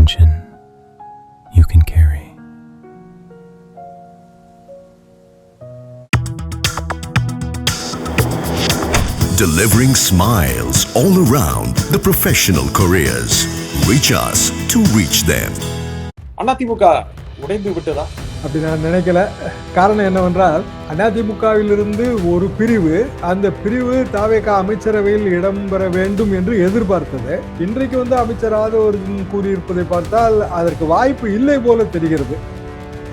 attention you can carry. Delivering smiles all around the professional careers. Reach us to reach them. AIADMK உடைந்து விட்டதா? அப்படி நான் நினைக்கல. காரணம் என்னவென்றால், அதிமுகவிலிருந்து ஒரு பிரிவு, அந்த பிரிவு தாவேகா அமைச்சரவையில் இடம்பெற வேண்டும் என்று எதிர்பார்த்தது. இன்றைக்கு அமைச்சர் ஆதவர்ஜுன் கூறியிருப்பதை பார்த்தால் அதற்கு வாய்ப்பு இல்லை போல தெரிகிறது.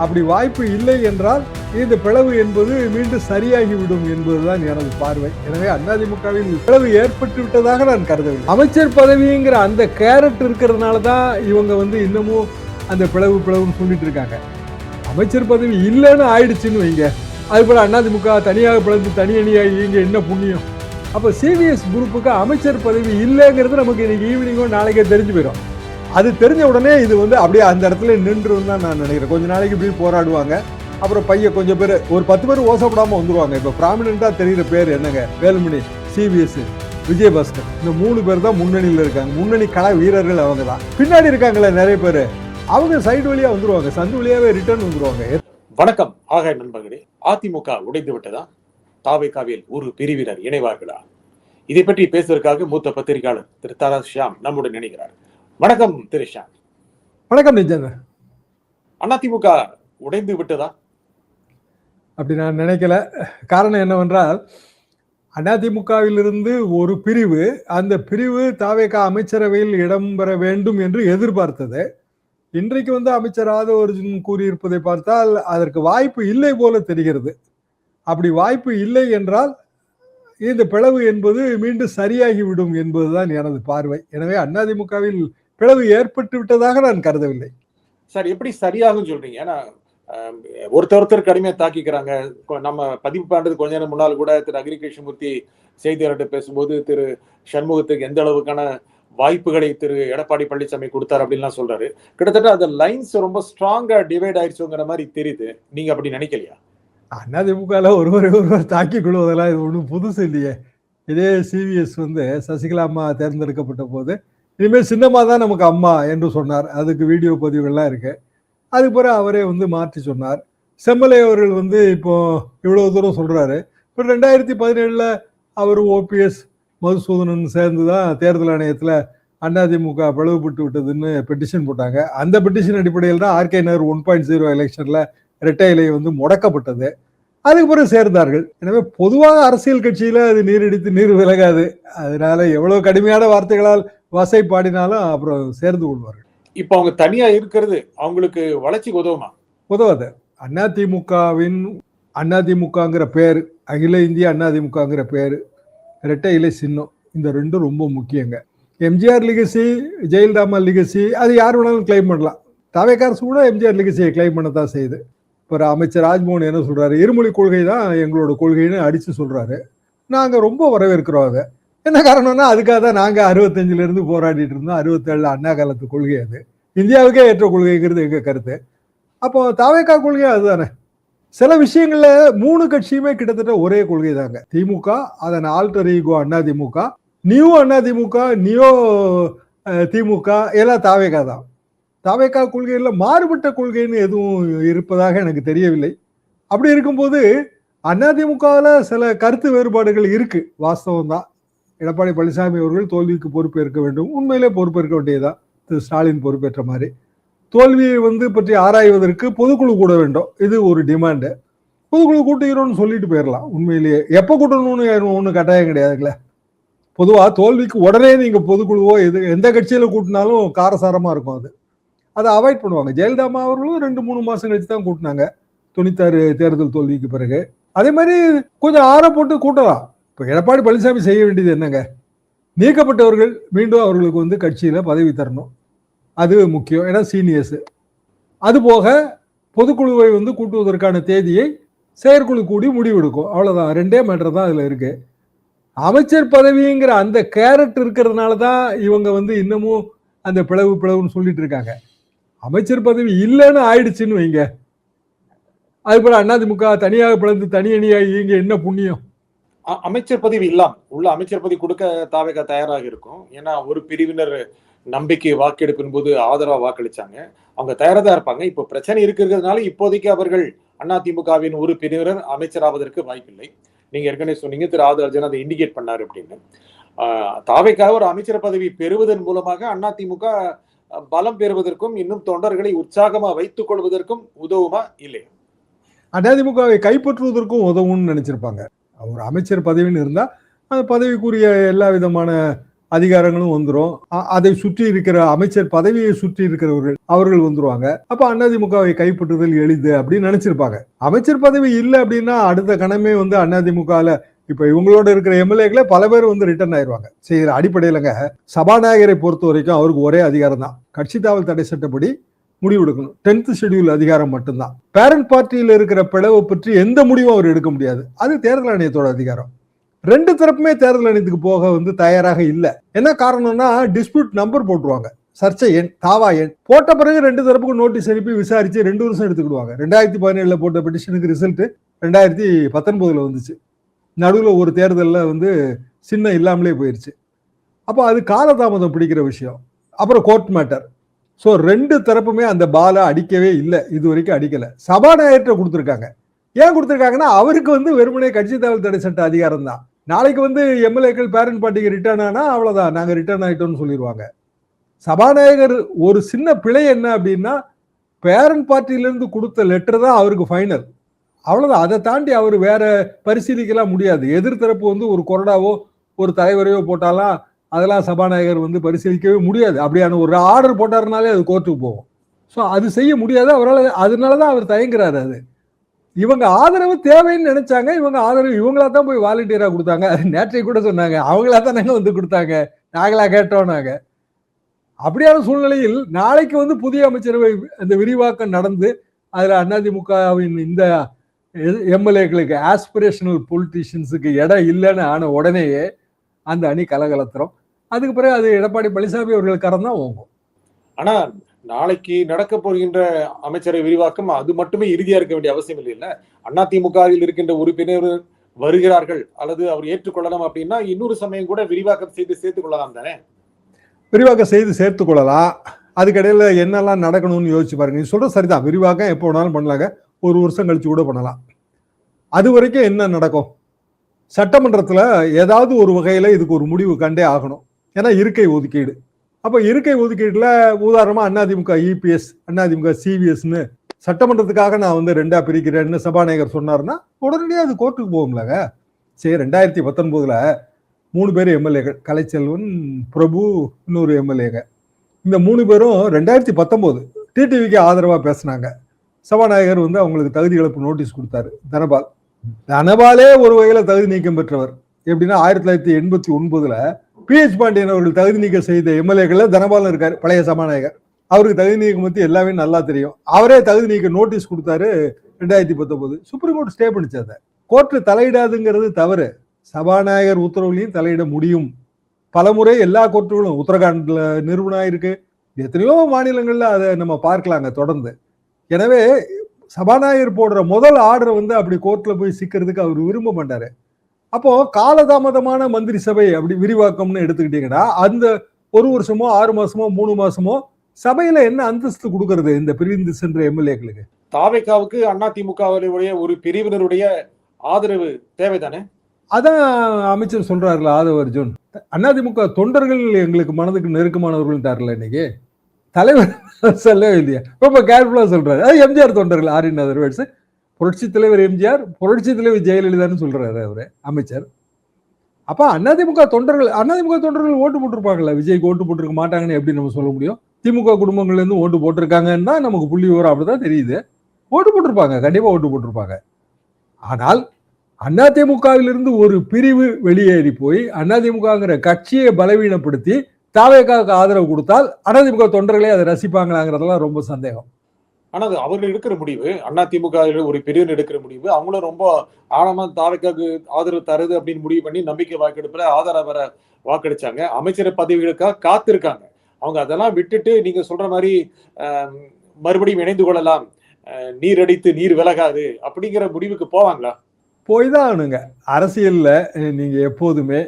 அப்படி வாய்ப்பு இல்லை என்றால் இந்த பிளவு என்பது மீண்டும் சரியாகிவிடும் என்பதுதான் எனது பார்வை. எனவே அதிமுகவில் பிளவு ஏற்பட்டு விட்டதாக நான் கருதவில்லை. அமைச்சர் பதவிங்கிற அந்த கேரட் இருக்கிறதுனால தான் இவங்க இன்னமும் அந்த பிளவுன்னு சொல்லிட்டு இருக்காங்க. அமைச்சர் பதவி இல்லைன்னு ஆயிடுச்சுன்னு வைங்க, அது போல அதிமுக தனியாக பிளந்து தனி அணியாக இங்க என்ன புண்ணியம்? அப்போ சிவிஎஸ் குரூப்புக்கு அமைச்சர் பதவி இல்லைங்கிறது நமக்கு இன்னைக்கு ஈவினிங்கோ நாளைக்கே தெரிஞ்சு போயிடும். அது தெரிஞ்ச உடனே இது அப்படியே அந்த இடத்துல நின்றுன்னு தான் நான் நினைக்கிறேன். கொஞ்ச நாளைக்கு இப்படி போராடுவாங்க, அப்புறம் கொஞ்சம் பேர் ஒரு 10 பேர் ஓசப்படாமல் வந்துருவாங்க. இப்போ ப்ராமினெண்ட்டாக தெரிகிற பேர் என்னங்க? வேலுமணி, சிவிஎஸ், விஜயபாஸ்கர், இந்த 3 பேர் தான் முன்னணியில் இருக்காங்க. முன்னணி கள வீரர்கள் அவங்க தான். பின்னாடி இருக்காங்களே நிறைய பேர், அவங்க சைடு வழியா வந்துருவாங்க, சந்து வழியாவே ரிட்டர்ன் வந்துருவாங்க. வணக்கம் ஆகாய நண்பர்களே. அதிமுக உடைந்து விட்டதா? தாவேகாவில் ஒரு பிரிவினர் இணைவார்களா? இதை பற்றி பேசுவதற்காக மூத்த பத்திரிகையாளர் திரு தாரா ஷியாம் நம்முடன் நினைக்கிறார். வணக்கம் திரு ஷியாம். வணக்கம் நிஜங்க. அதிமுக உடைந்து விட்டதா? அப்படி நான் நினைக்கல. காரணம் என்னவென்றால், அதிமுகவிலிருந்து ஒரு பிரிவு, அந்த பிரிவு தாவேகா அமைச்சரவையில் இடம்பெற வேண்டும் என்று எதிர்பார்த்தது. இன்றைக்கு அமைச்சர் ஆதவர்ஜுன் கூறியிருப்பதை பார்த்தால் அதற்கு வாய்ப்பு இல்லை போல தெரிகிறது. அப்படி வாய்ப்பு இல்லை என்றால் இந்த பிளவு என்பது மீண்டும் சரியாகிவிடும் என்பதுதான் எனது பார்வை. எனவே அதிமுகவில் பிளவு ஏற்பட்டு விட்டதாக நான் கருதவில்லை. சார், எப்படி சரியாகும் சொல்றீங்க? ஏன்னா ஒருத்தர் கடுமையா தாக்கிக்கிறாங்க. நம்ம பதிவு பண்றது கொஞ்ச நேரம் முன்னால் கூட திரு அக்ரி கிருஷ்ணமூர்த்தி செய்தியாளர்கிட்ட பேசும்போது திரு சண்முகத்துக்கு எந்த அளவுக்கான வாய்ப்புகளை திரு எடப்பாடி பழனிசாமி கொடுத்தாரு அப்படின்லாம் சொல்றாரு. கிட்டத்தட்ட அந்த லைன்ஸ் ரொம்ப ஸ்ட்ராங்கா டிவைட் ஆயிடுச்சுங்கிற மாதிரி தெரியுது. நீங்க அப்படி நினைக்கலையா? அதிமுகல ஒருவர் தாக்கி கொள்வதெல்லாம் இது ஒன்றும் புதுசு இல்லையே. இதே சிவிஎஸ் சசிகலா அம்மா தேர்ந்தெடுக்கப்பட்ட போது இனிமேல் சின்னம்மா தான் நமக்கு அம்மா என்று சொன்னார். அதுக்கு வீடியோ பதிவுகள்லாம் இருக்கு. அதுக்கு பிறகு அவரே மாற்றி சொன்னார். செம்மலை அவர்கள் இப்போ இவ்வளவு தூரம் சொல்றாரு. இப்போ 2017 அவர் ஓபிஎஸ் மதுசூதனன் சேர்ந்து தான் தேர்தல் ஆணையத்தில் அதிமுக பிளவுபட்டு விட்டதுன்னு பெட்டிஷன் போட்டாங்க. அந்த பெட்டிஷன் அடிப்படையில் தான் ஆர்கே நகர் 1.0 எலெக்ஷன்ல இரட்டை இலை முடக்கப்பட்டது. அதுக்கு பிறகு சேர்ந்தார்கள். எனவே பொதுவாக அரசியல் கட்சியில அது நீரடித்து நீர் விலகாது. அதனால எவ்வளவு கடுமையான வார்த்தைகளால் வசை பாடினாலும் அப்புறம் சேர்ந்து கொள்வார்கள். இப்ப அவங்க தனியா இருக்கிறது அவங்களுக்கு வளர்ச்சிக்கு உதவுமா? உதவாது. அதிமுகங்கிற பேர், அகில இந்திய அதிமுகங்கிற பேர், இரட்டை இலை சின்னம், இந்த ரெண்டும் ரொம்ப முக்கியங்க. எம்ஜிஆர் லிகசி, ஜெயலலிதா லிகசி, அது யார் வேணாலும் கிளைம் பண்ணலாம். தாவேகாரசு கூட எம்ஜிஆர் லிகசியை கிளைம் பண்ணத்தான் செய்யுது. இப்போ அமைச்சர் ராஜ்மோகன் என்ன சொல்றாரு? இருமொழி கொள்கை தான் எங்களோட கொள்கைன்னு அடிச்சு சொல்றாரு. நாங்க ரொம்ப வரவேற்கிறோம். அதை என்ன காரணம்னா, அதுக்காக தான் நாங்க 65 இருந்து போராடிட்டு இருந்தோம். 67 அண்ணா காலத்து கொள்கை அது. இந்தியாவுக்கே ஏற்ற கொள்கைங்கிறது எங்க கருத்து. அப்போ தாவேகா கொள்கை அதுதானே. சில விஷயங்கள்ல 3 கட்சியுமே கிட்டத்தட்ட ஒரே கொள்கை தாங்க. திமுக, அதன் ஆல்டர் ஈகோ அதிமுக, நியூ அதிமுக, நியோ திமுக, எல்லாம் தாவேகா தான். தாவேகா கொள்கையில மாறுபட்ட கொள்கைன்னு எதுவும் இருப்பதாக எனக்கு தெரியவில்லை. அப்படி இருக்கும்போது அதிமுகவில் சில கருத்து வேறுபாடுகள் இருக்கு, வாஸ்தவம் தான். எடப்பாடி பழனிசாமி அவர்கள் தோல்விக்கு பொறுப்பேற்க வேண்டும். உண்மையிலே பொறுப்பேற்க வேண்டியதுதான், திரு ஸ்டாலின் பொறுப்பேற்ற மாதிரி. தோல்வியை பற்றி ஆராய்வதற்கு பொதுக்குழு கூட வேண்டும், இது ஒரு டிமாண்டு. பொதுக்குழு கூட்டுகிறோம்னு சொல்லிட்டு போயிடலாம். உண்மையிலேயே எப்போ கூட்டணும்னு ஒன்றும் கட்டாயம் கிடையாதுங்கள. பொதுவாக தோல்விக்கு உடனே நீங்க பொதுக்குழுவோ எந்த கட்சியில கூட்டினாலும் காரசாரமா இருக்கும். அதை அவாய்ட் பண்ணுவாங்க. ஜெயலலிதா அவர்களும் 2-3 மாசம் கழிச்சு தான் கூட்டினாங்க 96 தேர்தல் தோல்விக்கு பிறகு. அதே மாதிரி கொஞ்சம் ஆற போட்டு கூட்டலாம். இப்போ எடப்பாடி பழனிசாமி செய்ய வேண்டியது என்னங்க? நீக்கப்பட்டவர்கள் மீண்டும் அவர்களுக்கு கட்சியில பதவி தரணும், அது முக்கியம். ஏன்னா சீனியர்ஸ். அது போக பொதுக்குழுவை கூட்டுவதற்கான தேதியை செயற்குழு கூடி முடிவெடுக்கும். அவ்வளவுதான். 2 மேட்டர் தான் அதுல இருக்கு. அமைச்சர் பதவிங்கிற அந்த கேரட் இருக்கிறதுனால தான் இவங்க இன்னமும் அந்த பிளவுன்னு சொல்லிட்டு இருக்காங்க. அமைச்சர் பதவி இல்லைன்னு ஆயிடுச்சுன்னு வைங்க, அது போல அதிமுக தனியாக பிளந்து தனி அணியாக இங்க என்ன புண்ணியம்? அமைச்சர் பதவி இல்லாம உள்ள அமைச்சர் பதவி கொடுக்க தாவேகா தயாராக இருக்கும். ஏன்னா ஒரு பிரிவினர் நம்பிக்கை வாக்கெடுப்பின் போது ஆதரவா வாக்களிச்சாங்க. அவங்க தயாரா தான் இருப்பாங்க. இப்போ பிரச்சனை இருக்கிறதுனால இப்போதைக்கு அவர்கள் அதிமுகவின் ஒரு பிரிவினர் அமைச்சராவதற்கு வாய்ப்பில்லை. நீங்க ஏற்கனவே சொன்னீங்க, திரு ஆதவ் அர்ஜுனா அதை இண்டிகேட் பண்ணாரு அப்படின்னு. தாவேக்காக ஒரு அமைச்சர் பதவி பெறுவதன் மூலமாக அதிமுக பலம் பெறுவதற்கும் இன்னும் தொண்டர்களை உற்சாகமா வைத்துக் கொள்வதற்கும் உதவுமா இல்லையா? அதிமுகவை கைப்பற்றுவதற்கும் உதவும்னு நினைச்சிருப்பாங்க. ஒரு அமைச்சர் பதவின்னு இருந்தா அந்த பதவிக்குரிய எல்லா விதமான அதிகாரங்களும் வந்துடும். அதை சுற்றி இருக்கிற அமைச்சர் பதவியை சுற்றி இருக்கிறவர்கள் அவர்கள் வந்துருவாங்க. அப்ப அதிமுகவை கைப்பற்றுதல் எளிது அப்படின்னு நினைச்சிருப்பாங்க. அமைச்சர் பதவி இல்லை அப்படின்னா அடுத்த கணமே வந்து அதிமுகல இப்ப இவங்களோட இருக்கிற எம்எல்ஏக்களே பல பேர் வந்து ரிட்டர்ன் ஆயிடுவாங்க. செய்யற அடிப்படையிலங்க சபாநாயகரை பொறுத்த வரைக்கும் அவருக்கு ஒரே அதிகாரம் தான், கட்சி தாவல் தடை சட்டப்படி முடிவெடுக்கணும். 10th ஷெட்யூல் அதிகாரம் மட்டும்தான். பேரண்ட் பார்ட்டியில இருக்கிற பிளவை பற்றி எந்த முடிவும் அவர் எடுக்க முடியாது. அது தேர்தல் ஆணையத்தோட அதிகாரம். ரெண்டு தரப்புமே தேர்தல் ஆணையத்துக்கு போக வந்து தயாராக இல்லை. என்ன காரணம்னா டிஸ்பியூட் நம்பர் போட்டுருவாங்க, சர்ச்சை எண், தாவா எண் போட்ட பிறகு ரெண்டு தரப்புக்கு நோட்டீஸ் அனுப்பி விசாரிச்சு 2 வருஷம் எடுத்துக்கிடுவாங்க. 2017 போட்ட பெட்டிஷனுக்கு ரிசல்ட் 2019 வந்துச்சு. நடுவில் ஒரு தேர்தலில் வந்து சின்னம் இல்லாமலே போயிருச்சு. அப்போ அது காலதாமதம் பிடிக்கிற விஷயம். அப்புறம் கோர்ட் மேட்டர். ஸோ ரெண்டு தரப்புமே அந்த பாலை அடிக்கவே இல்லை, இது வரைக்கும் அடிக்கலை. சபாநாயகர்கிட்ட கொடுத்துருக்காங்க. ஏன் கொடுத்துருக்காங்கன்னா அவருக்கு வந்து வெறுமனே கட்சி தாவல் தடை சட்ட அதிகாரம் தான். நாளைக்கு வந்து எம்எல்ஏக்கள் பேரண்ட் பார்ட்டிக்கு ரிட்டர்ன் ஆனா அவ்வளவுதான், நாங்க ரிட்டர்ன் ஆயிட்டோம்னு சொல்லிடுவாங்க. சபாநாயகர் ஒரு சின்ன பிழை என்ன அப்படின்னா பேரண்ட் பார்ட்டியிலிருந்து கொடுத்த லெட்டர் தான் அவருக்கு ஃபைனல், அவ்வளவுதான். அதை தாண்டி அவர் வேற பரிசீலிக்கலாம் முடியாது. எதிர்த்தரப்பு வந்து ஒரு கொறடாவோ ஒரு தலைவரையோ போட்டாலாம் அதெல்லாம் சபாநாயகர் வந்து பரிசீலிக்கவே முடியாது. அப்படியான ஒரு ஆர்டர் போட்டாருனாலே அது கோர்ட்டுக்கு போகும். ஸோ அது செய்ய முடியாது அவரால். அதனாலதான் அவர் தயங்குறாரு. அது இவங்க ஆதரவு தேவைன்னு நினைச்சாங்க, இவங்க ஆதரவு இவங்களா தான் போய் வாலண்டியரா கொடுத்தாங்க. நேற்றை கூட சொன்னாங்க, அவங்களா தான் நாங்க வந்து கொடுத்தாங்க, நாங்களா கேட்டோம். நாங்க அப்படியான சூழ்நிலையில் நாளைக்கு வந்து புதிய அமைச்சரவை அந்த விரிவாக்கம் நடந்து அதுல அதிமுகவின் இந்த எம்எல்ஏக்களுக்கு ஆஸ்பிரேஷனல் பொலிட்டிஷியன்ஸுக்கு இடம் இல்லைன்னு ஆன உடனேயே அந்த அணி கலகலத்துறோம். அதுக்கு பிறகு அது எடப்பாடி பழனிசாமி அவர்கள் கரம் தான் ஓங்கும். ஆனா நாளைக்கு நடக்க போகின்ற அமைச்சரை விரிவாக்கம் அது மட்டுமே இறுதியா இருக்க வேண்டிய அவசியம் இல்லை. இல்ல அதிமுகவில் இருக்கின்ற உறுப்பினர் வருகிறார்கள் அல்லது அவர் ஏற்றுக்கொள்ளலாம் அப்படின்னா இன்னொரு சமயம் கூட விரிவாக்கம் செய்து சேர்த்துக் கொள்ளலாம் தானே? விரிவாக்கம் செய்து சேர்த்துக் கொள்ளலாம். அதுக்கிடையில என்னெல்லாம் நடக்கணும்னு யோசிச்சு பாருங்க. நீ சொல்ற சரிதான், விரிவாக்கம் எப்போ வேணாலும் பண்ணலாங்க, ஒரு வருஷம் கழிச்சு கூட பண்ணலாம். அது வரைக்கும் என்ன நடக்கும்? சட்டமன்றத்துல ஏதாவது ஒரு வகையில இதுக்கு ஒரு முடிவு கண்டே ஆகணும். ஏன்னா இருக்கை ஒதுக்கீடு. அப்ப இருக்கை ஒதுக்கீடுல உதாரணமா அதிமுக இபிஎஸ், அதிமுக சிவிஎஸ்ன்னு சட்டமன்றத்துக்காக நான் வந்து 2ஆ பிரிக்கிறேன்னு சபாநாயகர் சொன்னார்னா உடனடியாக அது கோர்ட்டுக்கு போகும்லங்க. சரி, 2019 3 பேர் எம்எல்ஏகள், கலைச்செல்வன், பிரபு, இன்னொரு எம்எல்ஏங்க. இந்த 3 பேரும் 2019 டிடிவிக்கு ஆதரவா பேசினாங்க. சபாநாயகர் வந்து அவங்களுக்கு தகுதி இழப்பு நோட்டீஸ் கொடுத்தாரு. தனபாலே ஒரு வகையில தகுதி நீக்கம் பெற்றவர். எப்படின்னா 1989 PH பாண்டியன் அவர்கள் தகுதி நீக்கம் செய்த எம்எல்ஏக்கள் தனபாலன் இருக்காரு, பழைய சபாநாயகர். அவருக்கு தகுதி நீக்கம் பத்தி எல்லாமே நல்லா தெரியும். அவரே தகுதி நீக்க நோட்டீஸ் கொடுத்தாரு 2019. சுப்ரீம் கோர்ட் ஸ்டே பண்ணிச்சு. அதை கோர்ட்டு தலையிடாதுங்கிறது தவறு. சபாநாயகர் உத்தரவுலையும் தலையிட முடியும். பலமுறை எல்லா கோர்ட்டுகளும், உத்தரகாண்ட்ல நிறுவனம் இருக்கு, எத்தனையோ மாநிலங்கள்ல அதை நம்ம பார்க்கலாங்க தொடர்ந்து. எனவே சபாநாயகர் போடுற முதல் ஆர்டர் வந்து அப்படி கோர்ட்ல போய் சிக்கிறதுக்கு அவர் விரும்ப மாட்டாரு. அப்போ காலதாமதமான மந்திரி சபை அப்படி விரிவாக்கம்னு எடுத்துக்கிட்டீங்கன்னா அந்த 1 வருஷமோ 6 மாசமோ 3 மாசமோ சபையில என்ன அந்தஸ்து கொடுக்கறது இந்த பிரிந்து சென்ற எம்எல்ஏக்களுக்கு? தாவேக்காவுக்கு அதிமுகவுடைய ஒரு பிரிவினருடைய ஆதரவு தேவைதானே? அதான் அமைச்சர் சொல்றாருல ஆதவ் அர்ஜுன், அதிமுக தொண்டர்கள் எங்களுக்கு மனதுக்கு நெருக்கமானவர்கள் தரல. இன்னைக்கு தலைவர் சொல்லவே இல்லையா, ரொம்ப கேர்ஃபுல்லா சொல்றாரு. அது எம்ஜிஆர் தொண்டர்கள், ஆர் இன் அதர் வேர்ட்ஸ் புரட்சி தலைவர் எம்ஜிஆர், புரட்சி தலைவர் ஜெயலலிதான்னு சொல்றாரு அவரு அமைச்சர். அப்ப அதிமுக தொண்டர்கள் ஓட்டு போட்டிருப்பாங்கல்ல, விஜய்க்கு ஓட்டு போட்டிருக்க மாட்டாங்கன்னு எப்படி நம்ம சொல்ல முடியும்? திமுக குடும்பங்கள்ல இருந்து ஓட்டு போட்டிருக்காங்கன்னா நமக்கு புள்ளி விவரம் அப்படிதான் தெரியுது. ஓட்டு போட்டிருப்பாங்க, கண்டிப்பா ஓட்டு போட்டிருப்பாங்க. ஆனால் அதிமுகவிலிருந்து ஒரு பிரிவு வெளியேறி போய் அதிமுகங்கிற கட்சியை பலவீனப்படுத்தி தாவேக்காவுக்கு ஆதரவு கொடுத்தால் அதிமுக தொண்டர்களே அதை ரசிப்பாங்களாங்கிறதெல்லாம் ரொம்ப சந்தேகம். ஆனா அது அவர்கள் எடுக்கிற முடிவு, அதிமுக ஒரு பிரிவினர் எடுக்கிற முடிவு. அவங்களும் ரொம்ப ஆழமா தாவேக்காவுக்கு ஆதரவு தருது அப்படின்னு முடிவு பண்ணி நம்பிக்கை வாக்கெடுப்புல ஆதரவர வாக்களிச்சாங்க. அமைச்சர் பதவிகளுக்காக காத்திருக்காங்க. அவங்க அதெல்லாம் விட்டுட்டு நீங்க சொல்ற மாதிரி மறுபடியும் இணைந்து கொள்ளலாம், நீர் அடித்து நீர் விலகாது அப்படிங்கிற முடிவுக்கு போவாங்களா? போய் தான் ஆகணுங்க. அரசியல்ல நீங்க எப்போதுமே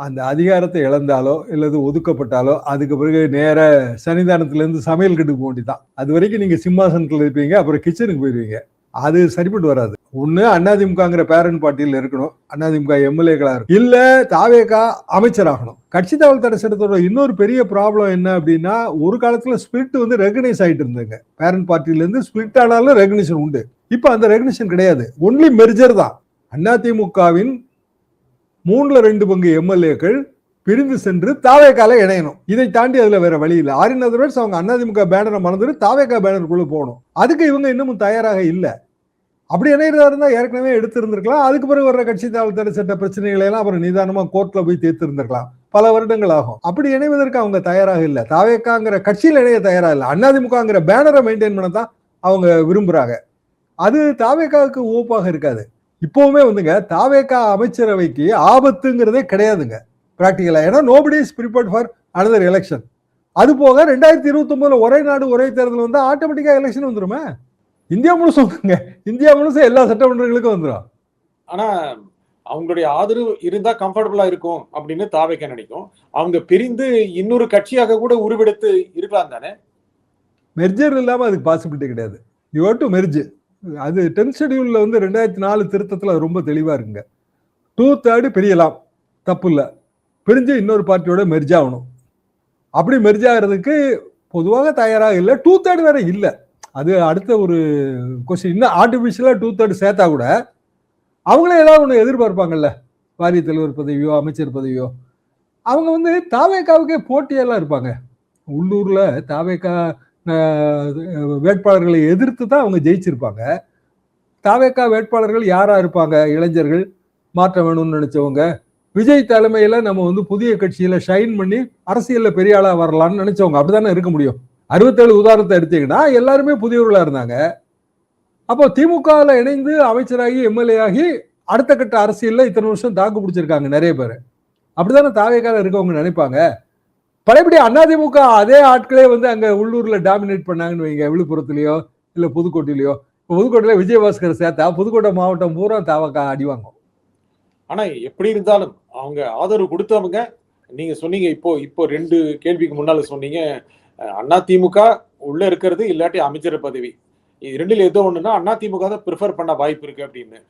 அந்த அதிகாரத்தை இழந்தாலோ இல்லது ஒதுக்கப்பட்டாலோ அதுக்கு பிறகு நேர சன்னிதானத்திலேருந்து சமையல் கட்டுக்கு போக வேண்டியதான். அது வரைக்கும் நீங்க சிம்மாசனத்தில் இருப்பீங்க, அப்புறம் கிச்சனுக்கு போயிருவீங்க. அது சரிப்பட்டு வராது. ஒண்ணு அதிமுகங்கிற பேரண்ட் பார்ட்டியில் இருக்கணும், அதிமுக எம்எல்ஏக்களா இருக்கும், இல்ல தாவேகா அமைச்சராகணும். கட்சி தாவல் தடை சட்டத்தோட இன்னொரு பெரிய ப்ராப்ளம் என்ன அப்படின்னா, ஒரு காலத்துல ஸ்பிளிட் வந்து ரெகனைஸ் ஆயிட்டு இருந்தாங்க. பேரண்ட் பார்ட்டில இருந்து ஸ்பிளிட் ஆனாலும் ரெகனைஷன் உண்டு. இப்ப அந்த ரெகனைஷன் கிடையாது, ஒன்லி மெர்ஜர் தான். அதிமுகவின் 3/2 பங்கு எம்எல்ஏக்கள் பிரிந்து சென்று தாவேகால இணையணும். இதை தாண்டி அதுல வேற வழி இல்லை. ஆரின் அதர்வைஸ் அவங்க அதிமுக பேனரை மறந்துட்டு தாவேகா பேனருக்குள்ள போகணும். அதுக்கு இவங்க இன்னமும் தயாராக இல்லை. அப்படி இணையறதா இருந்தா ஏற்கனவே எடுத்திருந்திருக்கலாம். அதுக்கு பிறகு வர்ற கட்சி தாவல் தடை சட்ட பிரச்சனைகளை எல்லாம் அப்புறம் நிதானமா கோர்ட்ல போய் தீர்த்து இருந்திருக்கலாம். பல வருடங்கள் ஆகும். அப்படி இணைவதற்கு அவங்க தயாராக இல்லை. தாவேகாங்கிற கட்சியில் இணைய தயாராக இல்லை. அதிமுகங்கிற பேனரை மெயின்டைன் பண்ண தான் அவங்க விரும்புறாங்க. அது தாவேகாவுக்கு ஓப்பாக இருக்காது. இப்பவுமே வந்துங்க தாவேகா அமைச்சரவைக்கு ஆபத்துங்கிறதே கிடையாதுங்க பிராக்டிகலா. ஏன்னா nobody is prepared for another election. அது போக 2029 ஒரே நாடு ஒரே தேர்தல் வந்தா ஆட்டோமேட்டிக்கா எலெக்ஷன் வந்துருமே. இந்தியா முழுசும் இந்தியா முழுசும் எல்லா சட்டமன்றங்களுக்கும் வந்துடும். ஆனா அவங்களுடைய ஆதரவு இருந்தா கம்ஃபர்டபுளா இருக்கும் அப்படின்னு தாவேகா நினைக்கும். அவங்க பிரிந்து இன்னொரு கட்சியாக கூட உருவெடுத்து இருக்கலாம் தானே. மெர்ஜர் இல்லாம அதுக்கு பாசிபிலிட்டி கிடையாது. You have to merge. அது 10th ஷெட்யூல்ல வந்து 2004 திருத்தத்துல ரொம்ப தெளிவா இருக்குங்க. 2/3 பிரியலாம், தப்பு இல்லை. பிரிஞ்சு இன்னொரு பார்ட்டியோட மெர்ஜ் ஆகணும். அப்படி மெர்ஜ் ஆகிறதுக்கு பொதுவாக தயாராக இல்லை. 2/3 வேற இல்லை. அது அடுத்த ஒரு கொஸ்டின். இன்னும் ஆர்டிபிஷியலா 2/3 சேர்த்தா கூட அவங்களே ஏதாவது ஒன்று எதிர்பார்ப்பாங்கல்ல, வாரிய தலைவர் பதவியோ அமைச்சர் பதவியோ. அவங்க வந்து தாவேகாவுக்கே போட்டியெல்லாம் இருப்பாங்க. உள்ளூர்ல தாவேகா வேட்பாளர்களை எதிர்த்து தான் அவங்க ஜெயிச்சிருப்பாங்க. தாவேகா வேட்பாளர்கள் யாரா இருப்பாங்க? இளைஞர்கள், மாற்றம் வேணும்னு நினைச்சவங்க, விஜய் தலைமையில நம்ம வந்து புதிய கட்சியில ஷைன் பண்ணி அரசியல்ல பெரிய ஆளா வரலாம்னு நினைச்சவங்க. அப்படித்தானே இருக்க முடியும். 67 உதாரணத்தை எடுத்தீங்கன்னா எல்லாருமே புதியவர்களா இருந்தாங்க. அப்போ திமுகவில் இணைந்து அமைச்சராகி எம்எல்ஏ ஆகி அடுத்த கட்ட அரசியல்ல இத்தனை வருஷம் தாக்கு பிடிச்சிருக்காங்க நிறைய பேர். அப்படித்தானே தாவேகால இருக்கவங்க நினைப்பாங்க. பழையபடி அதிமுக அதே ஆட்களே வந்து அங்க உள்ளூர்ல டாமினேட் பண்ணாங்கன்னு வைங்க, விழுப்புரத்துலயோ இல்ல புதுக்கோட்டையிலயோ. புதுக்கோட்டையில விஜயபாஸ்கர் சேர்த்தா புதுக்கோட்டை மாவட்டம் பூரா தாவேகா அடிவாங்க. ஆனா எப்படி இருந்தாலும் அவங்க ஆதரவு கொடுத்தவங்க, நீங்க சொன்னீங்க இப்போ 2 கேள்விக்கு முன்னால சொன்னீங்க, அதிமுக உள்ள இருக்கிறது இல்லாட்டி அமைச்சர் பதவி, இது ரெண்டுல ஏதோ ஒண்ணுன்னா அதிமுக தான் ப்ரிஃபர் பண்ண வாய்ப்பு இருக்கு அப்படின்னு.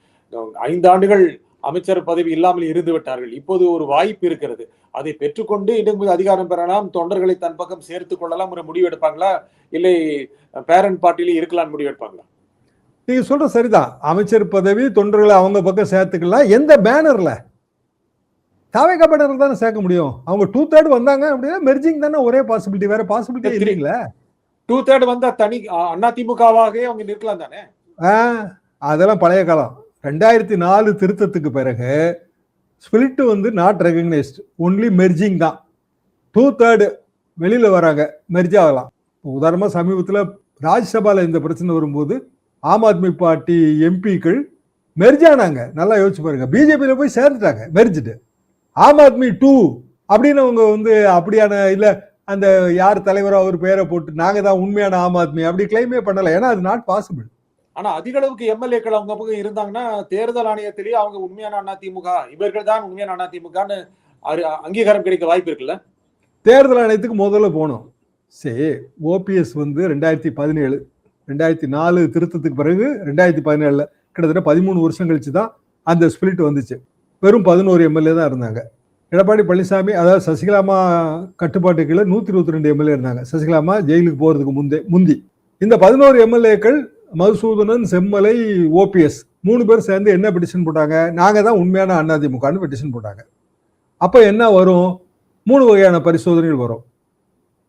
5 ஆண்டுகள் அமைச்சர் பதவி இல்லாமல் இருந்து விட்டார்கள். இப்போது ஒரு வாய்ப்பு இருக்கிறது. அதை பெற்றுக்கொண்டு இன்னும் அதிகாரம் பெறலாம், தொண்டர்களை தன் பக்கம் சேர்த்துக் கொள்ளலாம் ஒரு முடிவு எடுப்பாங்களா, இல்லை பேரண்ட் பார்ட்டியில இருக்கலாம் முடிவு எடுப்பாங்களா? நீங்க சொல்ற சரிதான். அமைச்சர் பதவி தொண்டர்களை அவங்க பக்கம் சேர்த்துக்கலாம். எந்த பேனர்ல? தாவேகா பேனர்ல தானே சேர்க்க முடியும். அவங்க 2/3 வந்தாங்க அப்படின்னா மெர்ஜிங் தானே ஒரே பாசிபிலிட்டி. வேற பாசிபிலிட்டி இல்லைங்களா? 2/3 வந்தா தனி அதிமுகவாகவே அவங்க நிற்கலாம் தானே. அதெல்லாம் பழைய காலம். 2004 திருத்தத்துக்கு பிறகு ஸ்பிளிட் வந்து நாட் ரெகக்னைஸ்ட், ஒன்லி மெர்ஜிங் தான். 2/3 வெளியில வராங்க, மெர்ஜ் ஆகலாம். உதாரணமா சமீபத்தில் ராஜ்யசபால இந்த பிரச்சனை வரும்போது ஆம் ஆத்மி பார்ட்டி எம்பிக்கள் மெர்ஜ் ஆனாங்க. நல்லா யோசிச்சு பாருங்க. பிஜேபியில போய் சேர்ந்துட்டாங்க மெர்ஜ்டு. ஆம் ஆத்மி 2 அப்படின்னு அவங்க வந்து அப்படியான இல்ல அந்த யார் தலைவரோ அவர் பேரை போட்டு நாங்க தான் உண்மையான ஆம் ஆத்மி அப்படி கிளைமே பண்ணல. ஏன்னா அது நாட் பாசிபிள். ஆனா அதிக அளவுக்கு எம்எல்ஏக்கள் அவங்க பக்கம் இருந்தாங்கன்னா தேர்தல் ஆணையத்திலேயே அவங்க உண்மையான அதிமுக, இவர்கள் தான் உண்மையான அதிமுகன்னு அங்கீகாரம் கிடைக்க வாய்ப்பு இருக்குல்ல. தேர்தல் ஆணையத்துக்கு முதல்ல போனோம். சரி, ஓபிஎஸ் வந்து 2017 2004 திருத்தத்துக்கு பிறகு 2017 கிட்டத்தட்ட 13 வருஷம் கழிச்சு தான் அந்த ஸ்பிளிட் வந்துச்சு. வெறும் 11 எம்எல்ஏ தான் இருந்தாங்க. எடப்பாடி பழனிசாமி, அதாவது சசிகலாமா கட்டுப்பாட்டுக்குள்ள 122 எம்எல்ஏ இருந்தாங்க. சசிகலாமா ஜெயிலுக்கு போறதுக்கு முந்தி இந்த 11 எம்எல்ஏக்கள் மதுசூதனன், செம்மலை, ஓபிஎஸ் 3 பேர் சேர்ந்து என்ன பெட்டிஷன் போட்டாங்க? நாங்க தான் உண்மையான அதிமுகன்னு பெட்டிஷன் போட்டாங்க. அப்ப என்ன வரும்? 3 வகையான பரிசோதனைகள் வரும்.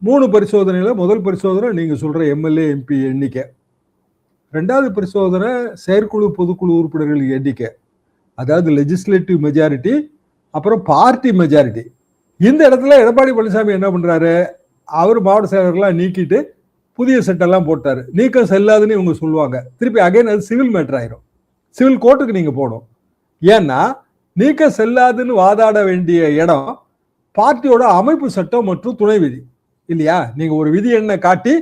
3 பரிசோதனையில முதல் பரிசோதனை நீங்க சொல்ற எம்எல்ஏ எம்பி எண்ணிக்கை, 2வது பரிசோதனை செயற்குழு பொதுக்குழு உறுப்பினர்கள் எண்ணிக்கை, அதாவது லெஜிஸ்லேட்டிவ் மெஜாரிட்டி, அப்புறம் பார்ட்டி மெஜாரிட்டி. இந்த இடத்துல எடப்பாடி பழனிசாமி என்ன பண்றாரு? அவர் மாவட்ட செயலர்கள்லாம் நீக்கிட்டு புதிய செட்டெல்லாம் போட்டாரு. நீக்கம் செல்லாதுன்னு இவங்க சொல்லுவாங்க. திருப்பி அகைன் அது சிவில் மேட்டர் ஆயிரும். சிவில் கோர்ட்டுக்கு நீங்க போகணும். ஏன்னா நீக்கம் செல்லாதுன்னு வாதாட வேண்டிய இடம் பார்ட்டியோட அமைப்பு சட்டம் மற்றும் துணை விதி இல்லையா? நீங்க ஒரு விதி எண்ணை காட்டி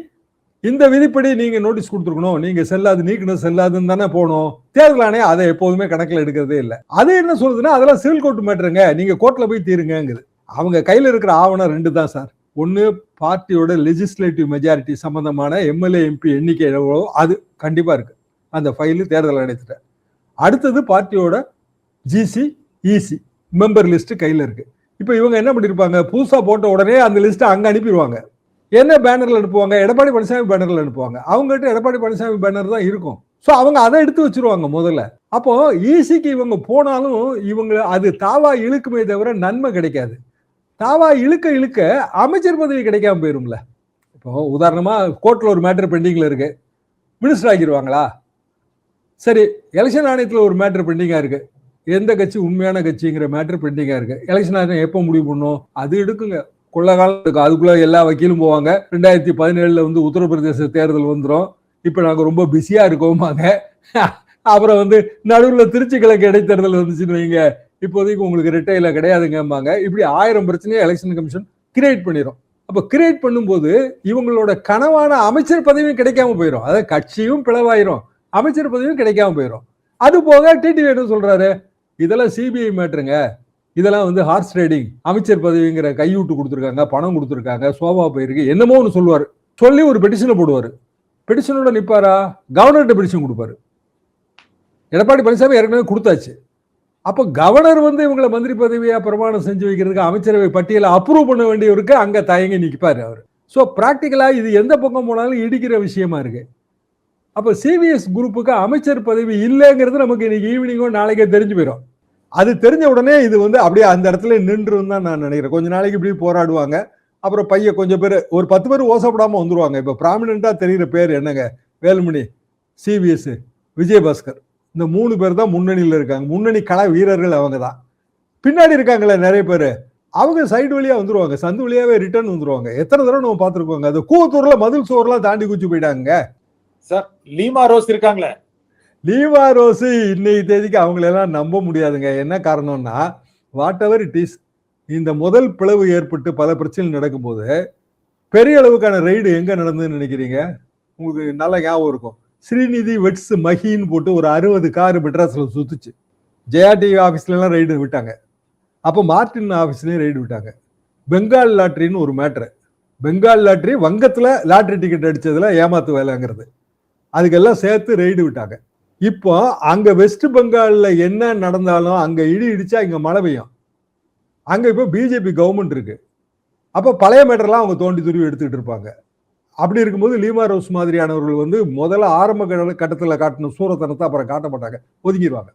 இந்த விதிப்படி நீங்க நோட்டீஸ் கொடுத்துருக்கணும், நீங்க செல்லாது நீக்கணும் செல்லாதுன்னு தானே போகணும். தேர்தல் ஆணையம் அதை எப்போதுமே கணக்கில் எடுக்கிறதே இல்லை. அது என்ன சொல்றதுன்னா அதெல்லாம் சிவில் கோர்ட் மேட்டருங்க, நீங்க கோர்ட்ல போய் தீருங்குது. அவங்க கையில இருக்கிற ஆவணம் 2 தான் சார். ஒன்னு பார்ட்டியோட லெஜிஸ்லேட்டிவ் மெஜாரிட்டி சம்பந்தமான எம்எல்ஏ எம்பி எண்ணிக்கை எவ்வளோ அது கண்டிப்பா இருக்கு அந்த ஃபைலு தேர்தல் ஆணையத்துல. அடுத்தது பார்ட்டியோட ஜிசி இசி மெம்பர் லிஸ்ட் கையில இருக்கு. இப்ப இவங்க என்ன பண்ணிருப்பாங்க, புதுசா போட்ட உடனே அந்த லிஸ்ட் அங்க அனுப்பிடுவாங்க. என்ன பேனர்ல அனுப்புவாங்க, எடப்பாடி பழனிசாமி பேனர்ல அனுப்புவாங்க. அவங்ககிட்ட எடப்பாடி பழனிசாமி பேனர் தான் இருக்கும். ஸோ அவங்க அதை எடுத்து வச்சிருவாங்க முதல்ல. அப்போ ஈசிக்கு இவங்க போனாலும் இவங்க அது தாவா இழுக்குமே தவிர நன்மை கிடைக்காது. தாவா இழுக்க இழுக்க அமைச்சர் பதவி கிடைக்காம போயிரும்ல. இப்போ உதாரணமா கோர்ட்ல ஒரு மேட்டர் பெண்டிங்ல இருக்கு, மினிஸ்டர் ஆக்கிடுவாங்களா? சரி, எலெக்ஷன் ஆணையத்தில் ஒரு மேட்டர் பெண்டிங்கா இருக்கு, எந்த கட்சி உண்மையான கட்சிங்கிற மேட்டர் பெண்டிங்கா இருக்கு. எலெக்ஷன் ஆணையம் எப்போ முடிவு பண்ணும்? அது எடுக்குங்க, கொள்ள காலம் இருக்கு. அதுக்குள்ள எல்லா வக்கீலும் போவாங்க. 2017 வந்து உத்தரப்பிரதேச தேர்தல் வந்துடும், இப்ப நாங்க ரொம்ப பிஸியா இருக்கோமாங்க. அப்புறம் வந்து நடுவில் திருச்சி கிழக்கு இடைத்தேர்தல் வந்துச்சுன்னு வைங்க, இப்போதைக்கு உங்களுக்கு ரிட்டையில கிடையாதுங்கம்பாங்க. இப்படி 1000 பிரச்சனையை எலெக்ஷன் கமிஷன் கிரியேட் பண்ணிடும். அப்ப கிரியேட் பண்ணும்போது இவங்களோட கனவான அமைச்சர் பதவியும் கிடைக்காம போயிடும். அதாவது கட்சியும் பிளவாயிரும், அமைச்சர் பதவியும் கிடைக்காம போயிடும். அது போக டிடிவி என்ன சொல்றாரு, இதெல்லாம் சிபிஐ மேட்டருங்க, இதெல்லாம் வந்து ஹார்ஸ் ரைடிங், அமைச்சர் பதவிங்கிற கையூட்டு கொடுத்துருக்காங்க, பணம் கொடுத்துருக்காங்க, சோபா போயிருக்கு, என்னமோ ஒன்று சொல்லுவார். சொல்லி ஒரு பெட்டிஷனை போடுவார். பெட்டிஷனோட நிற்பாரா? கவர்னர்கிட்ட பெட்டிஷன் கொடுப்பாரு. எடப்பாடி பழனிசாமி ஏற்கனவே கொடுத்தாச்சு. அப்போ கவர்னர் வந்து இவங்களை மந்திரி பதவியா பிரமாணம் செஞ்சு வைக்கிறதுக்கு அமைச்சரவை பட்டியலை அப்ரூவ் பண்ண வேண்டியவருக்கு அங்க தயங்கி நிற்பாரு அவர். ஸோ பிராக்டிக்கலா இது எந்த பக்கம் போனாலும் இடிக்கிற விஷயமா இருக்கு. அப்போ சிவிஎஸ் குரூப்புக்கு அமைச்சர் பதவி இல்லைங்கிறது நமக்கு இன்னைக்கு ஈவினிங்கோ நாளைக்கே தெரிஞ்சு போயிடும். அது தெரிஞ்ச உடனே இது வந்து அப்படியே அந்த இடத்துல நின்றுன்னு தான் நான் நினைக்கிறேன். கொஞ்ச நாளைக்கு இப்படி போராடுவாங்க, அப்புறம் கொஞ்சம் பேர், ஒரு 10 பேர் ஓசப்படாம வந்துருவாங்க. இப்போ ப்ராமினெண்டா தெரிகிற பேர் என்னங்க, வேலுமணி, சிவிஎஸ், விஜயபாஸ்கர், இந்த 3 பேர் தான் முன்னணியில் இருக்காங்க. முன்னணி கள வீரர்கள் அவங்க தான். பின்னாடி இருக்காங்களே நிறைய பேர், அவங்க சைடு வழியா வந்துருவாங்க, சந்து வழியாவே ரிட்டர்ன் வந்துருவாங்க. எத்தனை தடவை நம்ம பார்த்துருக்கோங்க. அது கூவத்தூர்ல மதில் சோர்லாம் தாண்டி குச்சி போயிட்டாங்க சார். லீமா ரோஸ் இருக்காங்களே, லீவா ரோஸ் இன்னைக்கு தேதிக்கு அவங்களெல்லாம் நம்ப முடியாதுங்க. என்ன காரணம்னா, வாட் எவர் இட் இஸ், இந்த முதல் பிளவு ஏற்பட்டு பல பிரச்சனை நடக்கும்போது பெரிய அளவுக்கான ரைடு எங்க நடந்ததுன்னு நினைக்கிறீங்க? உங்களுக்கு நல்ல ஞாபகம் இருக்கும். ஸ்ரீநிதி வெட்ஸ் மஹின்னு போட்டு ஒரு 60 கார் மெட்ராஸ்ல சுத்துச்சு. ஜெயா டிவி ஆஃபீஸ்ல எல்லாம் ரைடு விட்டாங்க. அப்போ மார்டின் ஆஃபீஸ்லயும் ரைடு விட்டாங்க. பெங்கால் லாட்ரின்னு ஒரு மேட்ரு. பெங்கால் லாட்ரி வங்கத்துல லாட்ரி டிக்கெட் அடிச்சதுல ஏமாத்து வேலைங்கிறது, அதுக்கெல்லாம் சேர்த்து ரைடு விட்டாங்க. இப்போ அங்க வெஸ்ட் பெங்கால்ல என்ன நடந்தாலும் அங்க இடிச்சா இங்க மழை பெய்யும். அங்க இப்போ பிஜேபி கவர்மெண்ட் இருக்கு. அப்போ பழைய மேட்டர்லாம் அவங்க தோண்டி துருவி எடுத்துக்கிட்டு இருப்பாங்க. அப்படி இருக்கும்போது லீமா ரோஸ் மாதிரியானவர்கள் வந்து முதல்ல ஆரம்ப கட்டத்தில் காட்டின சூரத்தனத்தை அப்புறம் காட்ட மாட்டாங்க, ஒதுங்கிடுவாங்க.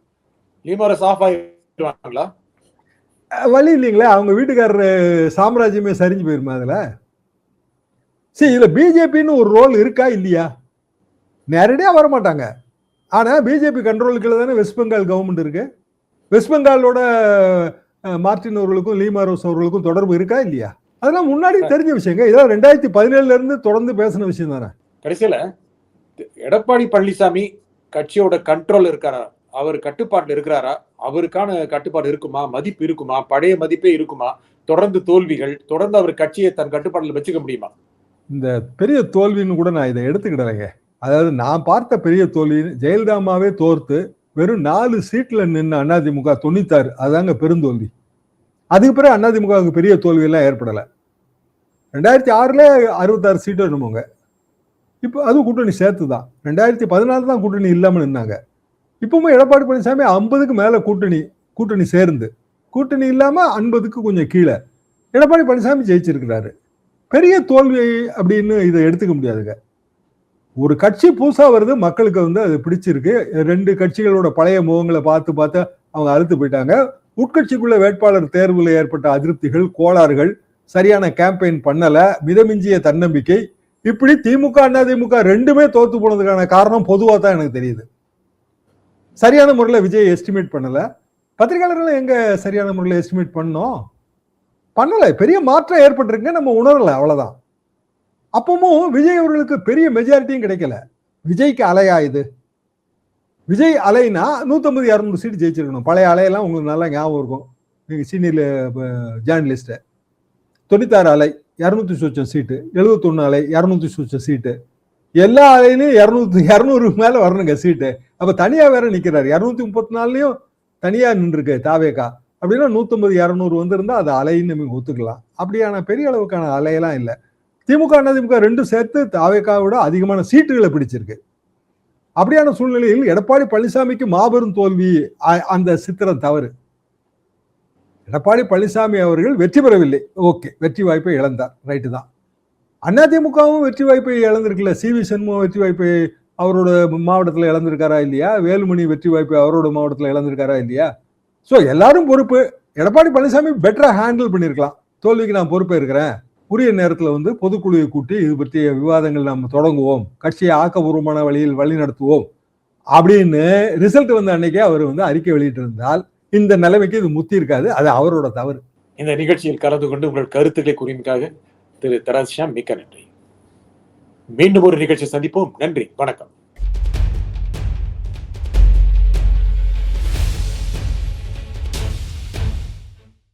லீமா ரோஸ் ஆஃப் ஆயிடுவாங்களா? வழி இல்லைங்களே, அவங்க வீட்டுக்காரர் சாம்ராஜ்யமே சரிஞ்சு போயிருமா அதுல? சரி, இதுல பிஜேபின்னு ஒரு ரோல் இருக்கா இல்லையா? நேரடியா வரமாட்டாங்க. ஆனா பிஜேபி கண்ட்ரோலுக்குள்ள தானே வெஸ்ட் பெங்கால் கவர்மெண்ட் இருக்கு. வெஸ்ட் பெங்காலோட மார்டின் அவர்களுக்கும் லீமா ரோஸ் அவர்களுக்கும் தொடர்பு இருக்கா இல்லையா? அதெல்லாம் முன்னாடி தெரிஞ்ச விஷயங்க. இதெல்லாம் 2017 இருந்து தொடர்ந்து பேசின விஷயம் தானே. கடைசியில எடப்பாடி பழனிசாமி கட்சியோட கண்ட்ரோல் இருக்காரா, அவர் கட்டுப்பாட்டுல இருக்கிறாரா? அவருக்கான கட்டுப்பாடு இருக்குமா, மதிப்பு இருக்குமா, பழைய மதிப்பே இருக்குமா? தொடர்ந்து தோல்விகள், தொடர்ந்து அவர் கட்சியை தன் கட்டுப்பாட்டில் வச்சுக்க முடியுமா? இந்த பெரிய தோல்வின்னு கூட நான் இதை எடுத்துக்கிடலைங்க. அதாவது நான் பார்த்த பெரிய தோல்வி, ஜெயலலிதாமாவே தோர்த்து வெறும் 4 சீட்ல நின்று அதிமுக 96, அதுதாங்க பெருந்தோல்வி. அதுக்கு பிறகு அதிமுகவுக்கு பெரிய தோல்வி எல்லாம் ஏற்படலை. 2006 66 சீட்டு என்னமோங்க. இப்போ அது கூட்டணி சேர்த்து தான். 2014 தான் கூட்டணி இல்லாமல் நின்னாங்க. இப்பவும் எடப்பாடி பழனிசாமி 50க்கு மேல கூட்டணி சேர்ந்து, கூட்டணி இல்லாம 50க்கு கொஞ்சம் கீழே எடப்பாடி பழனிசாமி ஜெயிச்சிருக்கிறாரு. பெரிய தோல்வி அப்படின்னு இதை எடுத்துக்க முடியாதுங்க. ஒரு கட்சி புதுசா வருது, மக்களுக்கு வந்து அது பிடிச்சிருக்கு. 2 கட்சிகளோட பழைய முகங்களை பார்த்து அவங்க அழுத்து போயிட்டாங்க. உட்கட்சிக்குள்ள வேட்பாளர் தேர்வுல ஏற்பட்ட அதிருப்திகள், கோளாறுகள், சரியான கேம்பெயின் பண்ணல, மிதமிஞ்சிய தன்னம்பிக்கை, இப்படி திமுக அதிமுக 2மே தோத்து போனதுக்கான காரணம் பொதுவா தான் எனக்கு தெரியுது. சரியான முறையில் விஜய் எஸ்டிமேட் பண்ணல. பத்திரிகையாளர்கள் எங்க சரியான முறையில் எஸ்டிமேட் பண்ணல. பெரிய மாற்றம் ஏற்பட்டிருக்கு, நம்ம உணரல, அவ்வளவுதான். அப்பவும் விஜய் அவர்களுக்கு பெரிய மெஜாரிட்டியும் கிடைக்கல. விஜய்க்கு அலையா இது? விஜய் அலைனா 150-200 சீட் ஜெயிச்சிருக்கணும். பழைய அலையெல்லாம் உங்களுக்கு நல்லா ஞாபகம் இருக்கும், நீங்க சீனியர் ஜேர்னலிஸ்ட். 96 அலை 200 சொச்சம் சீட்டு, 71 அலை 200 சொச்சம் சீட்டு, எல்லா அலையிலையும் 200 மேல வரணுங்க சீட்டு. அப்ப தனியா வேற நிக்கிறாரு. 234லயும் தனியா நின்றுருக்கு தாவேகா. அப்படின்னா 150 200 வந்திருந்தா அது அலைன்னு நம்ம ஒத்துக்கலாம். அப்படியான பெரிய அளவுக்கான அலையெல்லாம் இல்லை. திமுக அதிமுக ரெண்டும் சேர்த்து தாவேகாவோட அதிகமான சீட்டுகளை பிடிச்சிருக்கு. அப்படியான சூழ்நிலையில் எடப்பாடி பழனிசாமிக்கு மாபெரும் தோல்வி. அந்த சித்திரம் தவறு. எடப்பாடி பழனிசாமி அவர்கள் வெற்றி பெறவில்லை. ஓகே, வெற்றி வாய்ப்பை இழந்தார், ரைட்டு தான். அதிமுகவும் வெற்றி வாய்ப்பை இழந்திருக்குல்ல. சி.வி. சண்முகம் வெற்றி வாய்ப்பை அவரோட மாவட்டத்தில் இழந்திருக்காரா இல்லையா? வேலுமணி வெற்றி வாய்ப்பை அவரோட மாவட்டத்தில் இழந்திருக்காரா இல்லையா? ஸோ எல்லாரும் பொறுப்பு. எடப்பாடி பழனிசாமி பெட்டரா ஹேண்டில் பண்ணியிருக்கலாம். தோல்விக்கு நான் பொறுப்பே இருக்கிறேன், உரிய நேரத்தில் பொதுக்குழுவை கூட்டி இது பற்றிய விவாதங்கள் நம்ம தொடங்குவோம், கட்சியை ஆக்கப்பூர்வமான வழியில் வழி நடத்துவோம் அப்படின்னு ரிசல்ட் வந்த அன்னைக்கே அவர் அறிக்கை வெளியிட்டு இருந்தால் இந்த நிலைமைக்கு இது முத்தி இருக்காது. அது அவரோட தவறு. இந்த நிகழ்ச்சியில் கலந்து கொண்டு உங்கள் கருத்துக்களை கூறியமைக்காக திரு தராசியாம் மிக்க நன்றி. மீண்டும் ஒரு நிகழ்ச்சி சந்திப்போம். நன்றி, வணக்கம்.